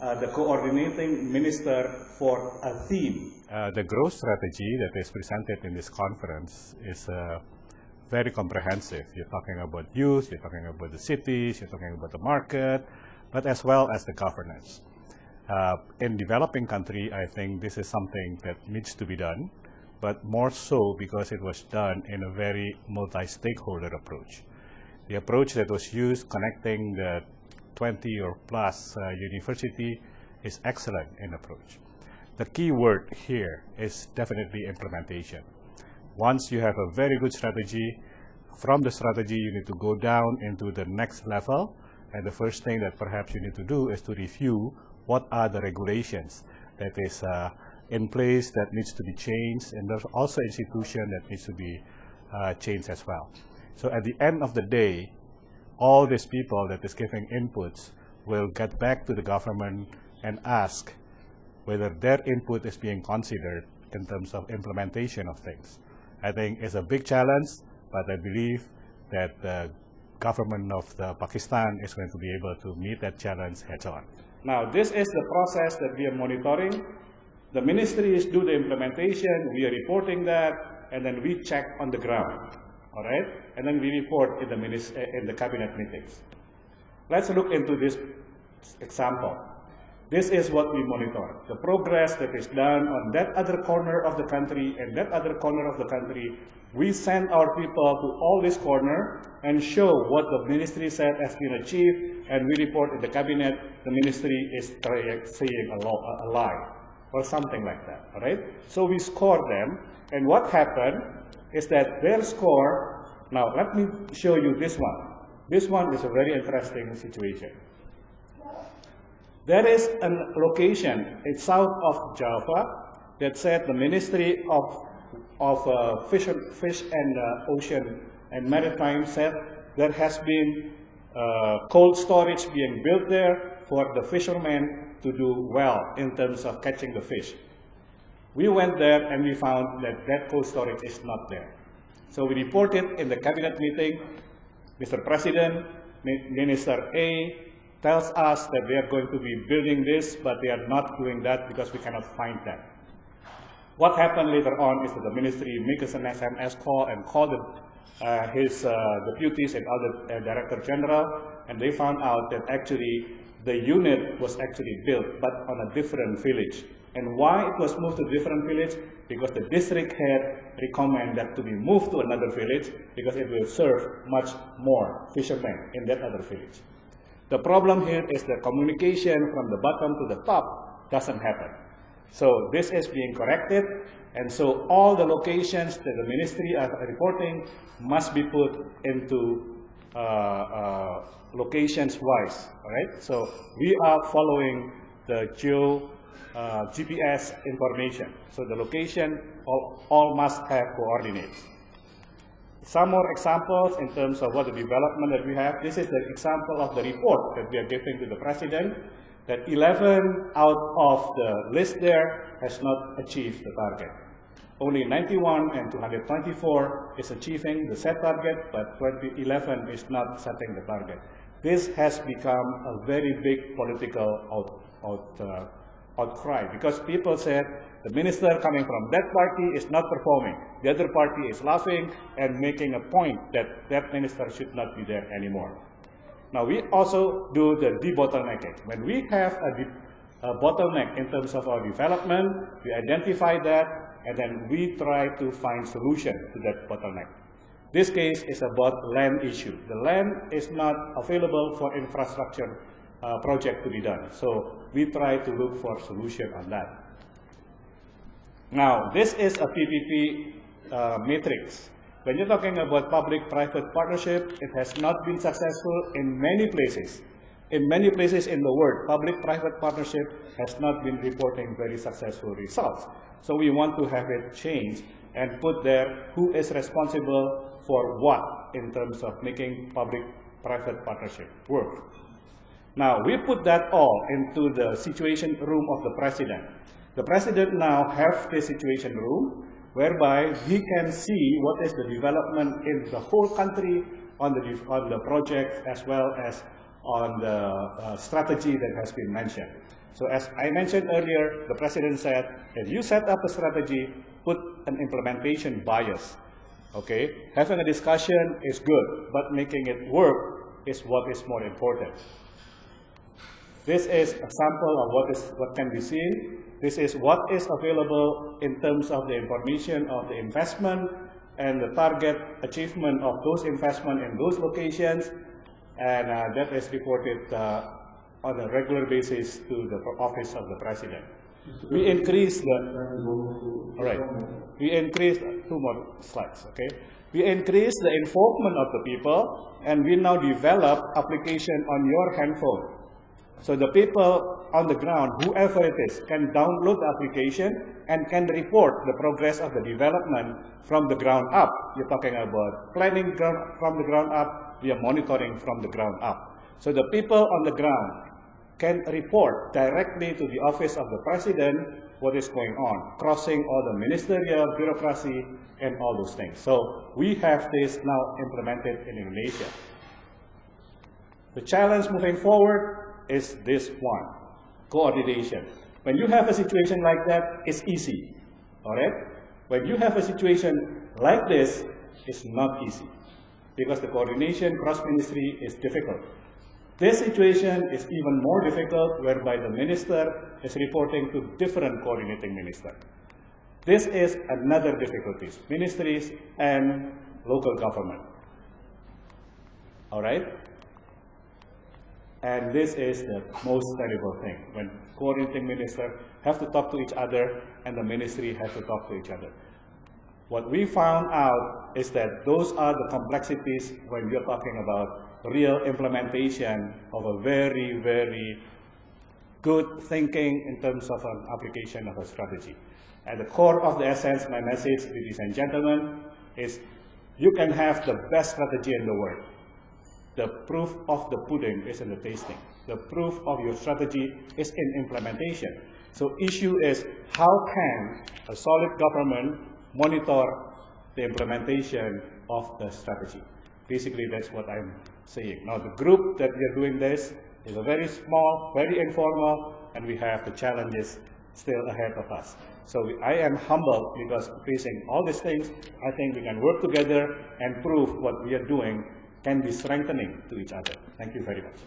the coordinating minister for a theme. The growth strategy that is presented in this conference is very comprehensive. You're talking about youth, you're talking about the cities, you're talking about the market, but as well as the governance. In developing country, I think this is something that needs to be done, but more so because it was done in a very multi-stakeholder approach. The approach that was used connecting the 20 or plus university is excellent in approach. The key word here is definitely implementation. Once you have a very good strategy, from the strategy you need to go down into the next level, and the first thing that perhaps you need to do is to review what are the regulations that is in place that needs to be changed, and there's also institution that needs to be changed as well. So at the end of the day, all these people that is giving inputs will get back to the government and ask whether their input is being considered in terms of implementation of things. I think it's a big challenge, but I believe that the government of Pakistan is going to be able to meet that challenge head on. Now, this is the process that we are monitoring. The ministries do the implementation, we are reporting that, and then we check on the ground. All right, and then we report in the cabinet meetings. Let's look into this example. This is what we monitor: the progress that is done on that other corner of the country and that other corner of the country. We send our people to all this corner and show what the ministry said has been achieved, and we report in the cabinet. The ministry is saying a lie or something like that. All right, so we score them, and what happened is that their score, now let me show you this one. This one is a very interesting situation. There is a location in south of Java that said the Ministry of Fish and Ocean and Maritime said there has been cold storage being built there for the fishermen to do well in terms of catching the fish. We went there and we found that that cold storage is not there. So we reported in the cabinet meeting, Mr. President, Minister A tells us that they are going to be building this, but they are not doing that because we cannot find that. What happened later on is that the ministry makes an SMS call and called his deputies and other director general, and they found out that actually the unit was actually built, but on a different village. And why it was moved to a different village? Because the district head recommended that to be moved to another village because it will serve much more fishermen in that other village. The problem here is the communication from the bottom to the top doesn't happen. So this is being corrected, and so all the locations that the ministry are reporting must be put into locations wise. All right. So we are following the GPS information. So the location all must have coordinates. Some more examples in terms of what the development that we have. This is the example of the report that we are giving to the president, that 11 out of the list there has not achieved the target. Only 91 and 224 is achieving the set target, but 11 is not setting the target. This has become a very big political outcry because people said the minister coming from that party is not performing. The other party is laughing and making a point that that minister should not be there anymore. Now we also do the debottlenecking. When we have a bottleneck in terms of our development, we identify that and then we try to find solution to that bottleneck. This case is about land issue. The land is not available for infrastructure project to be done. So we try to look for solution on that. Now, this is a PPP matrix. When you're talking about public-private partnership, it has not been successful in many places. In many places in the world, public-private partnership has not been reporting very successful results. So we want to have it changed and put there who is responsible for what in terms of making public-private partnership work. Now, we put that all into the situation room of the president. The president now has this situation room whereby he can see what is the development in the whole country on the project as well as on the strategy that has been mentioned. So as I mentioned earlier, the President said, if you set up a strategy, put an implementation bias. Okay? Having a discussion is good, but making it work is what is more important. This is a sample of what can be seen. This is what is available in terms of the information of the investment and the target achievement of those investment in those locations, and that is reported on a regular basis to the office of the President. We increased all right. We increased, 2 more slides, okay? We increased the involvement of the people, and we now develop application on your handphone. So the people on the ground, whoever it is, can download the application and can report the progress of the development from the ground up. You're talking about planning from the ground up, we are monitoring from the ground up. So the people on the ground can report directly to the office of the President what is going on, crossing all the ministerial, bureaucracy, and all those things. So we have this now implemented in Indonesia. The challenge moving forward is this one, coordination. When you have a situation like that, it's easy, all right? When you have a situation like this, it's not easy, because the coordination cross-ministry is difficult. This situation is even more difficult, whereby the minister is reporting to different coordinating minister. This is another difficulty, ministries and local government. All right? And this is the most terrible thing, when coordinating ministers have to talk to each other and the ministry has to talk to each other. What we found out is that those are the complexities when we are talking about real implementation of a very, very good thinking in terms of an application of a strategy. At the core of the essence, my message, ladies and gentlemen, is you can have the best strategy in the world. The proof of the pudding is in the tasting. The proof of your strategy is in implementation. So issue is, how can a solid government monitor the implementation of the strategy? Basically, that's what I'm saying. Now, the group that we are doing this is a very small, very informal, and we have the challenges still ahead of us. So I am humbled, because facing all these things, I think we can work together and prove what we are doing can be strengthening to each other. Thank you very much.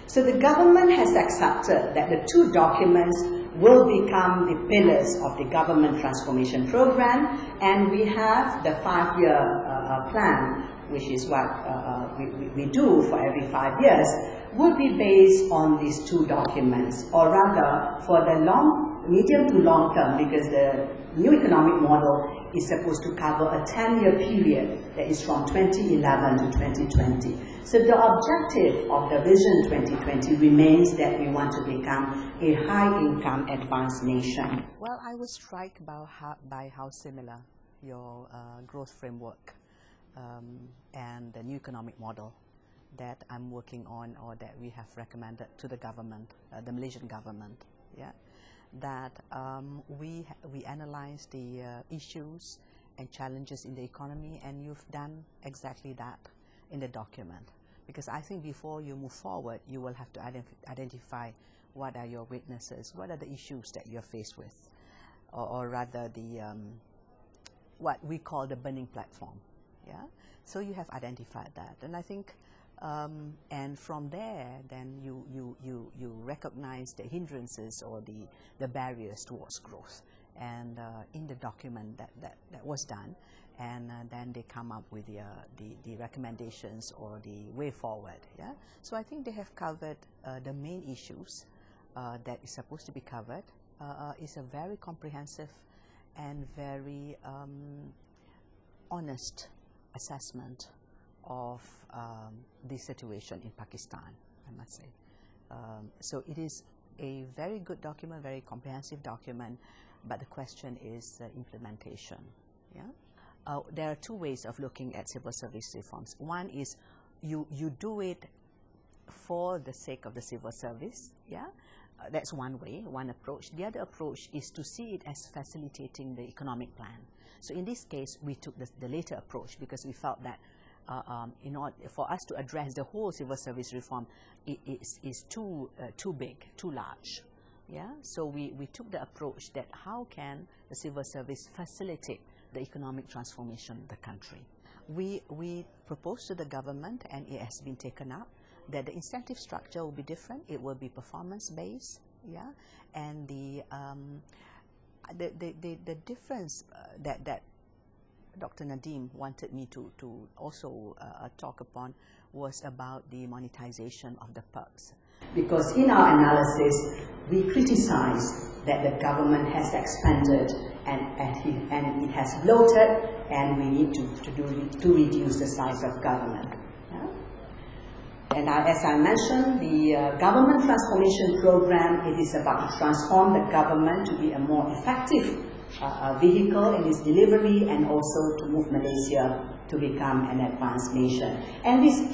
So the government has accepted that the two documents will become the pillars of the government transformation program, and we have the 5-year plan, which is what we do for every 5 years, would be based on these two documents, or rather for the medium to long term, because the new economic model is supposed to cover a 10-year period that is from 2011 to 2020. So the objective of the Vision 2020 remains that we want to become a high-income advanced nation. Well, I was struck by how similar your growth framework and the new economic model that I'm working on, or that we have recommended to the government, the Malaysian government, yeah, that we analyze the issues and challenges in the economy, and you've done exactly that in the document. Because I think before you move forward, you will have to identify what are your weaknesses, what are the issues that you're faced with, or rather the what we call the burning platform. Yeah, so you have identified that, and I think, and from there, then you recognize the hindrances or the barriers towards growth, and in the document that was done, and then they come up with the recommendations or the way forward. Yeah, so I think they have covered the main issues that is supposed to be covered. It's a very comprehensive and very honest assessment of the situation in Pakistan, I must say. So it is a very good document, very comprehensive document, but the question is implementation. Yeah? There are two ways of looking at civil service reforms. One is you do it for the sake of the civil service, yeah, That's one way, one approach. The other approach is to see it as facilitating the economic plan. So in this case, we took the later approach because we felt that in order for us to address the whole civil service reform, it is too big, too large. Yeah? So we took the approach that how can the civil service facilitate the economic transformation of the country. We proposed to the government, and it has been taken up, that the incentive structure will be different. It will be performance-based, yeah, and the difference that Dr. Nadim wanted me to also talk upon was about the monetization of the perks. Because in our analysis, we criticize that the government has expanded and it has bloated, and we need to reduce the size of government. And as I mentioned, the government transformation program, it is about to transform the government to be a more effective vehicle in its delivery, and also to move Malaysia to become an advanced nation. And these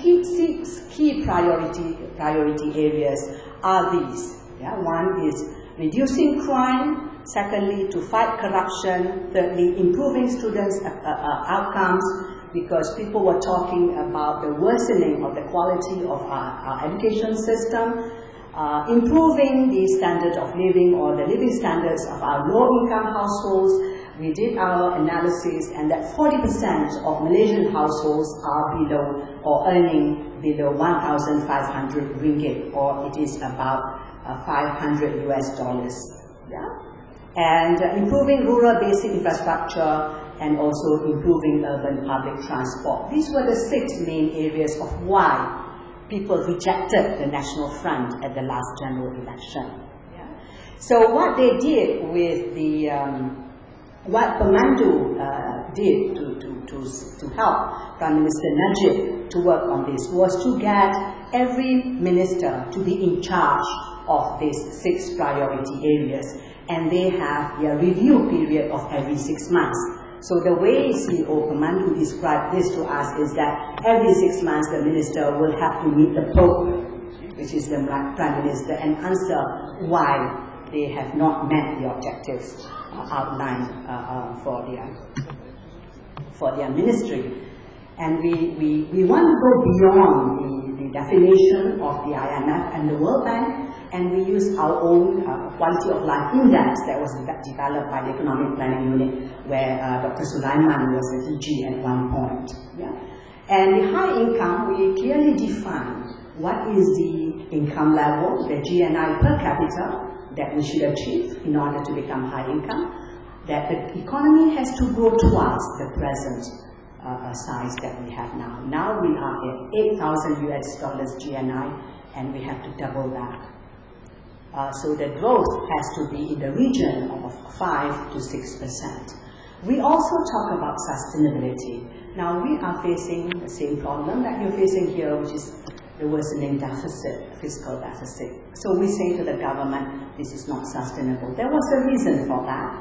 key priority areas are these. Yeah? One is reducing crime. Secondly, to fight corruption. Thirdly, improving students' outcomes, because people were talking about the worsening of the quality of our education system, improving the standard of living, or the living standards of our low-income households. We did our analysis, and that 40% of Malaysian households are below or earning below 1,500 ringgit, or it is about $500 US. Yeah? And improving rural basic infrastructure, and also improving urban public transport. These were the 6 main areas of why people rejected the National Front at the last general election. Yeah. So what they did with the, what Pemandu did to help Prime Minister Najib to work on this was to get every minister to be in charge of these 6 priority areas, and they have a review period of every 6 months. So the way CEO Pemandu described this to us is that every 6 months the minister will have to meet the Pope, which is the Prime Minister, and answer why they have not met the objectives outlined for their ministry. And we want to go beyond the definition of the IMF and the World Bank, and we use our own quality of life index that was developed by the Economic Planning Unit, where Dr. Sulaiman was the DG at one point. Yeah? And the high income, we clearly define what is the income level, the GNI per capita, that we should achieve in order to become high income, that the economy has to grow towards the present size that we have now. Now we are at $8,000 US GNI, and we have to double that. So the growth has to be in the region of 5 to 6%. We also talk about sustainability. Now we are facing the same problem that you're facing here, which is the worsening deficit, fiscal deficit. So we say to the government, this is not sustainable. There was a reason for that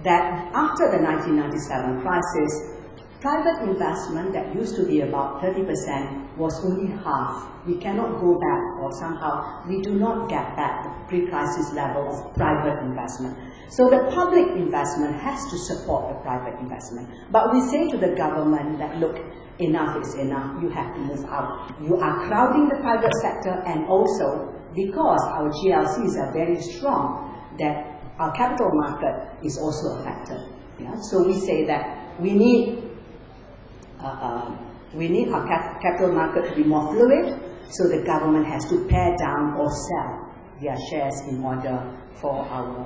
after the 1997 crisis, private investment that used to be about 30% was only half. We cannot go back, or somehow we do not get back the pre-crisis level of private investment. So the public investment has to support the private investment. But we say to the government that, look, enough is enough, you have to move out. You are crowding the private sector, and also because our GLCs are very strong, that our capital market is also affected. Yeah? So we say that we need our capital market to be more fluid, so the government has to pare down or sell their shares in order for our